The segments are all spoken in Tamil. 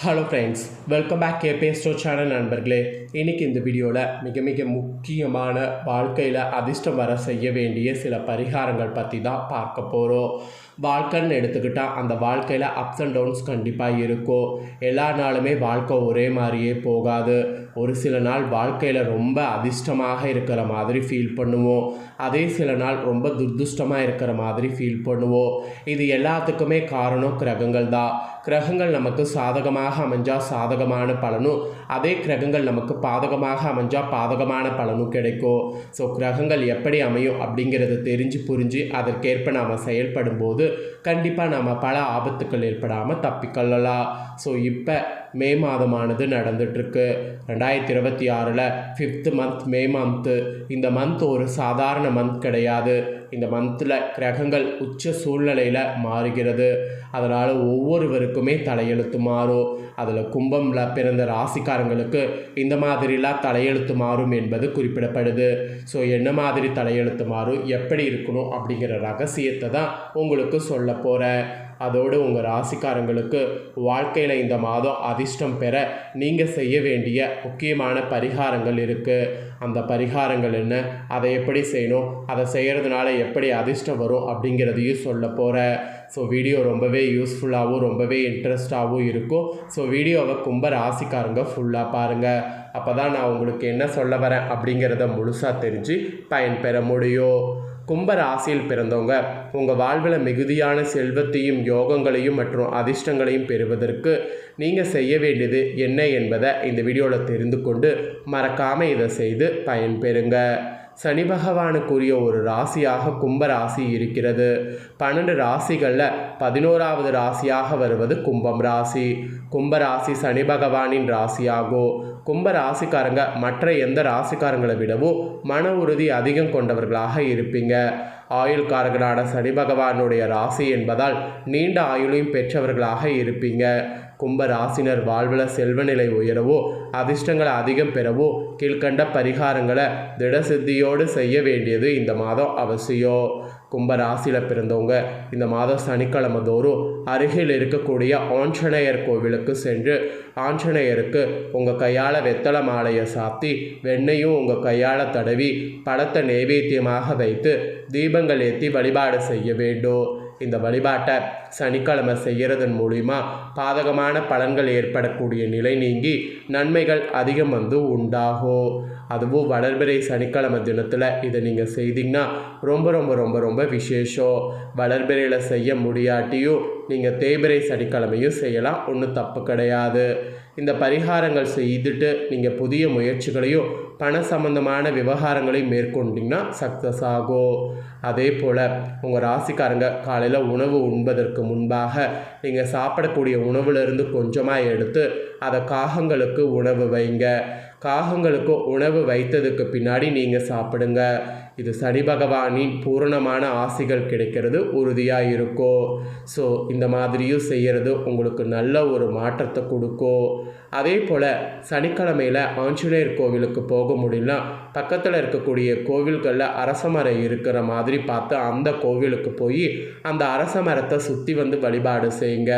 Hello friends, welcome back KPS store channel நண்பர்களே. இன்றைக்கி இந்த வீடியோவில் மிக முக்கியமான வாழ்க்கையில் அதிர்ஷ்டம் வர செய்ய வேண்டிய சில பரிகாரங்கள் பற்றி தான் பார்க்க போகிறோம். வாழ்க்கைன்னு எடுத்துக்கிட்டால் அந்த வாழ்க்கையில் அப்ஸ் அண்ட் டவுன்ஸ் கண்டிப்பாக இருக்கும். எல்லா நாளுமே வாழ்க்கை ஒரே மாதிரியே போகாது. ஒரு சில நாள் வாழ்க்கையில் ரொம்ப அதிர்ஷ்டமாக இருக்கிற மாதிரி ஃபீல் பண்ணுவோம். அதே சில நாள் ரொம்ப துர்திஷ்டமாக இருக்கிற மாதிரி ஃபீல் பண்ணுவோம். இது எல்லாத்துக்குமே காரணம் கிரகங்கள் தான். கிரகங்கள் நமக்கு சாதகமாக அமைஞ்சால் சாதகமான பலனும், அதே கிரகங்கள் நமக்கு பாதகமாக அமைஞ்சால் பாதகமான பலனும் கிடைக்கும். ஸோ கிரகங்கள் எப்படி அமையும் அப்படிங்கிறத தெரிஞ்சு புரிஞ்சு அதற்கேற்ப நாம் செயல்படும் போது கண்டிப்பாக நாம் பல ஆபத்துக்கள் ஏற்படாமல் தப்பிக்கொள்ளலாம். ஸோ இப்போ மே மாதமானது நடந்துகிட்ருக்கு. 2026 5th மந்த் மே மந்த்து. இந்த மந்த் ஒரு சாதாரண மந்த் கிடையாது. இந்த மந்தில் கிரகங்கள் உச்ச சூழ்நிலையில் மாறுகிறது. அதனால் ஒவ்வொருவருக்குமே தலையெழுத்து மாறும். அதில் கும்பமில் பிறந்த ராசிக்காரங்களுக்கு இந்த மாதிரிலாம் தலையெழுத்து மாறும் என்பது குறிப்பிடப்படுது. ஸோ என்ன மாதிரி தலையெழுத்து மாறும், எப்படி இருக்கணும் அப்படிங்கிற ரகசியத்தை தான் உங்களுக்கு சொல்ல போகிறேன். அதோடு உங்கள் ராசிக்காரங்களுக்கு வாழ்க்கையில் இந்த மாதம் அதிர்ஷ்டம் பெற நீங்கள் செய்ய வேண்டிய முக்கியமான பரிகாரங்கள் இருக்குது. அந்த பரிகாரங்கள் என்ன, அதை எப்படி செய்யணும், அதை செய்கிறதுனால எப்படி அதிர்ஷ்டம் வரும் அப்படிங்கிறதையும் சொல்ல போகிறேன். ஸோ வீடியோ ரொம்பவே யூஸ்ஃபுல்லாகவும் ரொம்பவே இன்ட்ரெஸ்டாகவும் இருக்கும். ஸோ வீடியோவை கும்ப ராசிக்காரங்க ஃபுல்லாக பாருங்கள். அப்போ தான் நான் உங்களுக்கு என்ன சொல்ல வரேன் அப்படிங்கிறத முழுசாக தெரிஞ்சு பயன்பெற முடியும். கும்ப ராசியில் பிறந்தவங்க உங்கள் வாழ்வில் மிகுதியான செல்வத்தையும் யோகங்களையும் மற்றும் அதிர்ஷ்டங்களையும் பெறுவதற்கு நீங்கள் செய்ய வேண்டியது என்ன என்பதை இந்த வீடியோவில் தெரிந்து கொண்டு மறக்காமல் இதை செய்து பயன்பெறுங்க. சனி பகவானுக்குரிய ஒரு ராசியாக கும்ப ராசி இருக்கிறது. 12 ராசிகளில் 11வது ராசியாக வருவது கும்பம் ராசி. கும்ப ராசி சனி பகவானின் ராசியாகும். கும்ப ராசிக்காரங்க மற்ற எந்த ராசிக்காரங்களை விடவும் மன உறுதி அதிகம் கொண்டவர்களாக இருப்பீங்க. ஆயுள்காரகனான சனி பகவானுடைய ராசி என்பதால் நீண்ட ஆயுளையும் பெற்றவர்களாக இருப்பீங்க. கும்ப ராசினர் வாழ்வில் செல்வநிலை உயரவோ அதிர்ஷ்டங்களை அதிகம் பெறவோ கீழ்கண்ட பரிகாரங்களை திடசித்தியோடு செய்ய வேண்டியது இந்த மாதம் அவசியம். கும்ப ராசியில் பிறந்தவங்க இந்த மாதம் சனிக்கிழமை தோறும் அருகில் இருக்கக்கூடிய ஆஞ்சநேயர் கோவிலுக்கு சென்று ஆஞ்சநேயருக்கு உங்கள் கையால் வெத்தலை மாலையை சாத்தி வெண்ணையும் உங்கள் கையால் தடவி பழத்தை நைவேத்தியமாக வைத்து தீபங்கள் ஏற்றி வழிபாடு செய்ய வேண்டும். இந்த வழிபாட்டை சனிக்கிழமை செய்கிறதன் மூலிமா பாதகமான பலன்கள் ஏற்படக்கூடிய நிலை நீங்கி நன்மைகள் அதிகம் உண்டாகும். அதுவும் வளர்பிறை சனிக்கிழமை தினத்தில் இதை நீங்கள் செய்தீங்கன்னா ரொம்ப ரொம்ப ரொம்ப ரொம்ப விசேஷம். வளர்பிறையில் செய்ய முடியாட்டியும் நீங்கள் தேய்பிறை சனிக்கிழமையும் செய்யலாம், ஒன்றும் தப்பு கிடையாது. இந்த பரிகாரங்கள் செய்துட்டு நீங்கள் புதிய முயற்சிகளையும் பண சம்பந்தமான விவகாரங்களையும் மேற்கொண்டிங்கன்னா சக்ஸஸ் ஆகும். அதே போல் உங்கள் ராசிக்காரங்க காலையில் உணவு உண்பதற்கு முன்பாக நீங்கள் சாப்பிடக்கூடிய உணவுலேருந்து கொஞ்சமாக எடுத்து அதை காகங்களுக்கு உணவு வைங்க. காகங்களுக்கு உணவு வைத்ததுக்கு பின்னாடி நீங்கள் சாப்பிடுங்க. இது சனி பகவானின் பூரணமான ஆசிகள் கிடைக்கிறது உறுதியாக இருக்கும். ஸோ இந்த மாதிரியும் செய்கிறது உங்களுக்கு நல்ல ஒரு மாற்றத்தை கொடுக்கும். அதே போல் சனிக்கிழமையில் ஆஞ்சநேயர் கோவிலுக்கு போக முடியலனா பக்கத்தில் இருக்கக்கூடிய கோவில்களில் அரச மரம் இருக்கிற மாதிரி பார்த்து அந்த கோவிலுக்கு போய் அந்த அரச மரத்தை சுற்றி வழிபாடு செய்யுங்க.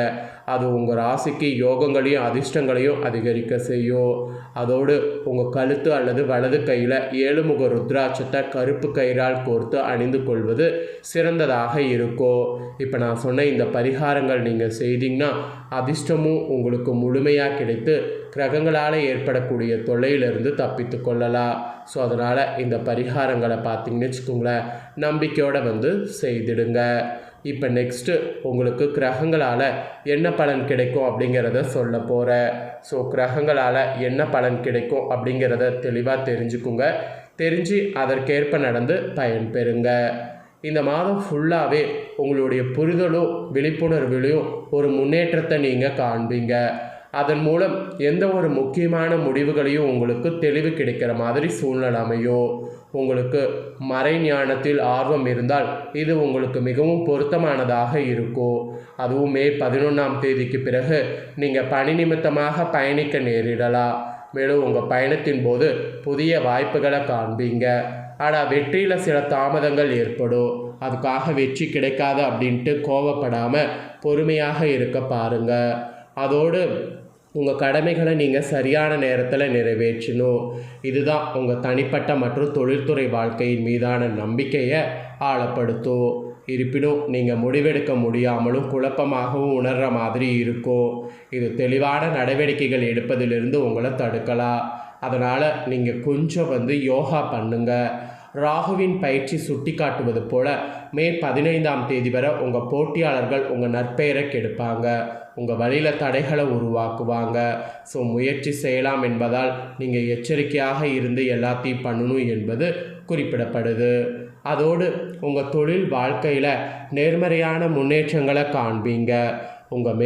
அது உங்கள் ராசிக்கு யோகங்களையும் அதிர்ஷ்டங்களையும் அதிகரிக்க செய்யும். அதோடு உங்கள் கழுத்து அல்லது வலது கையில் 7 முக ருத்ராட்சத்தை கருப்பு கயிறால் கோர்த்து அணிந்து கொள்வது சிறந்ததாக இருக்கும். இப்போ நான் சொன்ன இந்த பரிகாரங்கள் நீங்கள் செய்தீங்கன்னா அதிர்ஷ்டமும் உங்களுக்கு முழுமையாக கிடைத்து கிரகங்களால் ஏற்படக்கூடிய தொல்லையிலிருந்து தப்பித்து கொள்ளலாம். ஸோ அதனால் இந்த பரிகாரங்களை பார்த்தீங்கன்னு வச்சுக்கோங்களேன், நம்பிக்கையோடு செய்திடுங்க. இப்போ நெக்ஸ்ட்டு உங்களுக்கு கிரகங்களால் என்ன பலன் கிடைக்கும் அப்படிங்கிறத சொல்ல போகிறேன். ஸோ கிரகங்களால் என்ன பலன் கிடைக்கும் அப்படிங்கிறத தெளிவாக தெரிஞ்சுக்குங்க. தெரிஞ்சு அதற்கேற்ப நடந்து பயன்பெறுங்க. இந்த மாதம் ஃபுல்லாகவே உங்களுடைய புரிதலும் விழிப்புணர்விலையும் ஒரு முன்னேற்றத்தை நீங்கள் காண்பீங்க. அதன் மூலம் எந்த ஒரு முக்கியமான முடிவுகளையும் உங்களுக்கு தெளிவு கிடைக்கிற மாதிரி சூழ்நிலை அமையும். உங்களுக்கு மறை ஞானத்தில் ஆர்வம் இருந்தால் இது உங்களுக்கு மிகவும் பொருத்தமானதாக இருக்கும். அதுவும் மே 11ஆம் தேதிக்கு பிறகு நீங்கள் பணி நிமித்தமாக பயணிக்க நேரிடலாம். மேலும் உங்கள் பயணத்தின் போது புதிய வாய்ப்புகளை காண்பீங்க. ஆனால் வெற்றியில் சில தாமதங்கள் ஏற்படும். அதுக்காக வெற்றி கிடைக்காது அப்படின்ட்டு கோவப்படாமல் பொறுமையாக இருக்க பாருங்கள். அதோடு உங்கள் கடமைகளை நீங்கள் சரியான நேரத்தில் நிறைவேற்றணும். இதுதான் உங்கள் தனிப்பட்ட மற்றும் தொழில்துறை வாழ்க்கையின் மீதான நம்பிக்கையை ஆழப்படுத்தும். இருப்பினும் நீங்கள் முடிவெடுக்க முடியாமலும் குழப்பமாகவும் உணர்கிற மாதிரி இருக்கும். இது தெளிவான நடவடிக்கைகள் எடுப்பதிலிருந்து உங்களை தடுக்கலாம். அதனால் நீங்கள் கொஞ்சம் யோகா பண்ணுங்கள். ராகுவின் பயிற்சி சுட்டி காட்டுவது போல மே 15ஆம் தேதி வரை உங்கள் போட்டியாளர்கள் உங்கள் நற்பெயரை கெடுப்பாங்க, உங்கள் வழியில் தடைகளை உருவாக்குவாங்க. ஸோ முயற்சி செய்யலாம் என்பதால் நீங்கள் எச்சரிக்கையாக இருந்து எல்லாத்தையும் பண்ணணும் என்பது குறிப்பிடப்படுது. அதோடு உங்கள் தொழில் வாழ்க்கையில் நேர்மறையான முன்னேற்றங்களை காண்பீங்க. உங்கள்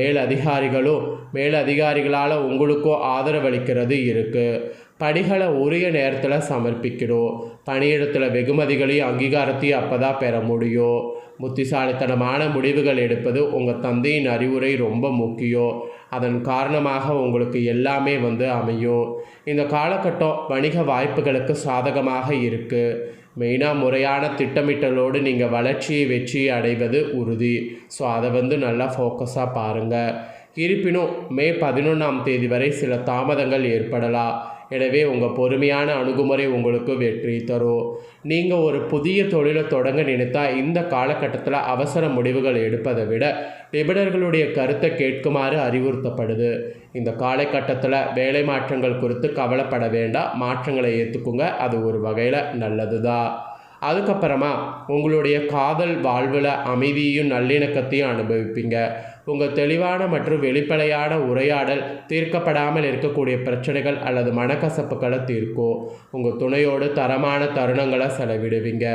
மேலதிகாரிகளால் உங்களுக்கோ ஆதரவளிக்கிறது இருக்குது. பணிகளை உரிய நேரத்தில் சமர்ப்பிக்கணும். பணியிடத்தில் வெகுமதிகளையும் அங்கீகாரத்தையும் அப்போ தான் பெற முடியும். புத்திசாலித்தனமான முடிவுகள் எடுப்பது உங்கள் தந்தையின் அறிவுரை ரொம்ப முக்கியம். அதன் காரணமாக உங்களுக்கு எல்லாமே அமையும். இந்த காலகட்டம் வணிக வாய்ப்புகளுக்கு சாதகமாக இருக்குது. மெயினாக முறையான திட்டமிட்டலோடு நீங்கள் வெற்றியை அடைவது உறுதி. ஸோ அதை நல்லா ஃபோக்கஸாக பாருங்கள். இருப்பினும் மே 11ஆம் தேதி வரை சில தாமதங்கள் ஏற்படலாம். எனவே உங்கள் பொறுமையான அணுகுமுறை உங்களுக்கு வெற்றி தரும். நீங்கள் ஒரு புதிய தொழிலை தொடங்க நினைத்தால் இந்த காலகட்டத்தில் அவசர முடிவுகள் எடுப்பதை விட நிபுணர்களுடைய கருத்தை கேட்குமாறு அறிவுறுத்தப்படுது. இந்த காலகட்டத்தில் வேலை மாற்றங்கள் குறித்து கவலைப்பட வேண்டாம். மாற்றங்களை ஏற்றுக்குங்க, அது ஒரு வகையில் நல்லது தான். அதுக்கப்புறமா உங்களுடைய காதல் வாழ்வில் அமைதியையும் நல்லிணக்கத்தையும் அனுபவிப்பீங்க. உங்கள் தெளிவான மற்றும் வெளிப்படையான உரையாடல் தீர்க்கப்படாமல் இருக்கக்கூடிய பிரச்சனைகள் அல்லது மனக்கசப்புகளை தீர்க்கும். உங்கள் துணையோடு தரமான தருணங்களை செலவிடுவீங்க.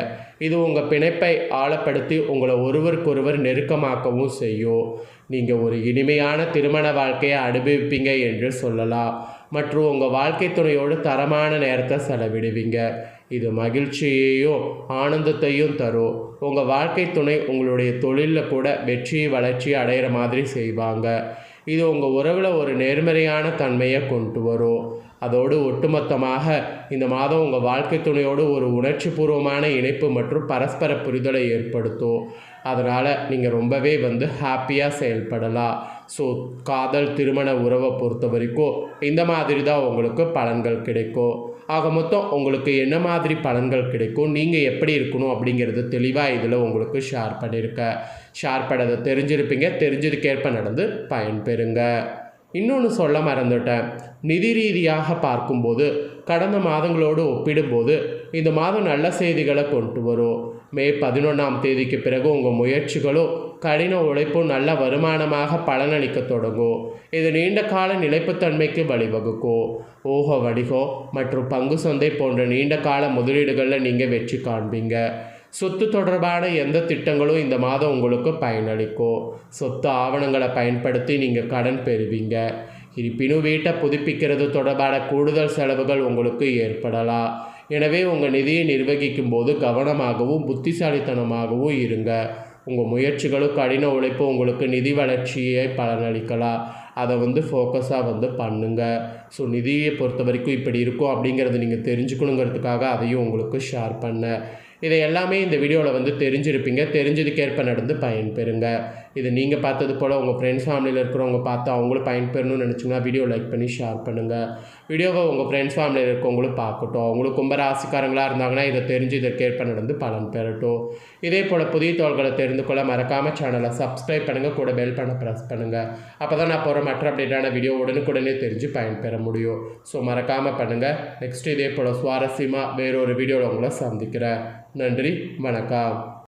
இது உங்கள் பிணைப்பை ஆழப்படுத்தி உங்களை ஒருவருக்கொருவர் நெருக்கமாக்கவும் செய்யும். நீங்கள் ஒரு இனிமையான திருமண வாழ்க்கையை அனுபவிப்பீங்க என்று சொல்லலாம். மற்றும் உங்கள் வாழ்க்கை துணையோடு தரமான நேரத்தை செலவிடுவீங்க. இது மகிழ்ச்சியையும் ஆனந்தத்தையும் தரும். உங்கள் வாழ்க்கை துணை உங்களுடைய தொழிலில் கூட வளர்ச்சியை அடைகிற மாதிரி செய்வாங்க. இது உங்கள் உறவில் ஒரு நேர்மறையான தன்மையை கொண்டு வரும். அதோடு ஒட்டுமொத்தமாக இந்த மாதம் உங்கள் வாழ்க்கை துணையோடு ஒரு உணர்ச்சிபூர்வமான இணைப்பு மற்றும் பரஸ்பர புரிதலை ஏற்படுத்தும். அதனால் நீங்கள் ரொம்பவே ஹாப்பியாக செயல்படலாம். ஸோ காதல் திருமண உறவை பொறுத்த வரைக்கும் இந்த மாதிரி தான் உங்களுக்கு பலன்கள் கிடைக்கும். ஆக மொத்தம் உங்களுக்கு என்ன மாதிரி பலன்கள் கிடைக்கும், நீங்கள் எப்படி இருக்கணும் அப்படிங்கிறது தெளிவாக இதில் உங்களுக்கு ஷேர் பண்ணதை தெரிஞ்சிருப்பீங்க. தெரிஞ்சதுக்கேற்ப நடந்து பயன்பெறுங்க. இன்னொன்று சொல்ல மறந்துட்டேன். நிதி ரீதியாக பார்க்கும்போது கடந்த மாதங்களோடு ஒப்பிடும்போது இந்த மாதம் நல்ல செய்திகளை கொண்டு வரும். மே 11ஆம் தேதிக்கு பிறகு உங்கள் முயற்சிகளும் கடின உழைப்பும் நல்ல வருமானமாக பலனளிக்க தொடங்கும். இது நீண்ட கால நிலைப்புத்தன்மைக்கு வழிவகுக்கும். ஊக வணிகம் மற்றும் பங்கு சந்தை போன்ற நீண்ட கால முதலீடுகளில் நீங்கள் வெற்றி காண்பீங்க. சொத்து தொடர்பான எந்த திட்டங்களும் இந்த மாதம் உங்களுக்கு பயனளிக்கும். சொத்து ஆவணங்களை பயன்படுத்தி நீங்கள் கடன் பெறுவீங்க. இருப்பினும் வீட்டை புதுப்பிக்கிறது தொடர்பான கூடுதல் செலவுகள் உங்களுக்கு ஏற்படலாம். எனவே உங்கள் நிதியை நிர்வகிக்கும் போது கவனமாகவும் புத்திசாலித்தனமாகவும் இருங்க. உங்கள் முயற்சிகளும் கடின உழைப்பு உங்களுக்கு நிதி வளர்ச்சியை பலனளிக்கலாம். அதை ஃபோக்கஸாக பண்ணுங்கள். ஸோ நிதியை பொறுத்த வரைக்கும் இப்படி இருக்கும் அப்படிங்கிறது நீங்கள் தெரிஞ்சுக்கணுங்கிறதுக்காக அதையும் உங்களுக்கு ஷேர் பண்ணேன். இதை எல்லாமே இந்த வீடியோவில் தெரிஞ்சிருப்பீங்க. தெரிஞ்சதுக்கேற்ப நடந்து பயன்பெறுங்க. இது நீங்கள் பார்த்தது போல் உங்கள் ஃப்ரெண்ட்ஸ் ஃபேமிலியில் இருக்கிறவங்க பார்த்து அவங்களும் பயன்பெறணும்னு நினச்சிங்கன்னா வீடியோ லைக் பண்ணி ஷேர் பண்ணுங்கள். வீடியோவை உங்கள் ஃப்ரெண்ட்ஸ் ஃபேமிலியில் இருக்கிறவங்களும் பார்க்கட்டும். அவங்களுக்கு கும்பராசிக்காரங்களாக இருந்தாங்கன்னா இதை தெரிஞ்சு இதற்கேற்ப நடந்து பலன் பெறட்டும். இதே போல் புதிய தகவல்களை தெரிந்து கொள்ள மறக்காமல் சேனலை சப்ஸ்கிரைப் பண்ணுங்கள், கூட பெல் பண்ண ப்ரெஸ் பண்ணுங்கள். அப்போ தான் நான் போகிற மற்ற அப்டேட்டான வீடியோ உடனுக்குடனே தெரிஞ்சு பயன்பெற முடியும். ஸோ மறக்காமல் பண்ணுங்கள். நெக்ஸ்ட் இதே போல் சுவாரஸ்யமாக வேறொரு வீடியோவில் உங்களை சந்திக்கிறேன். நன்றி, வணக்கம்.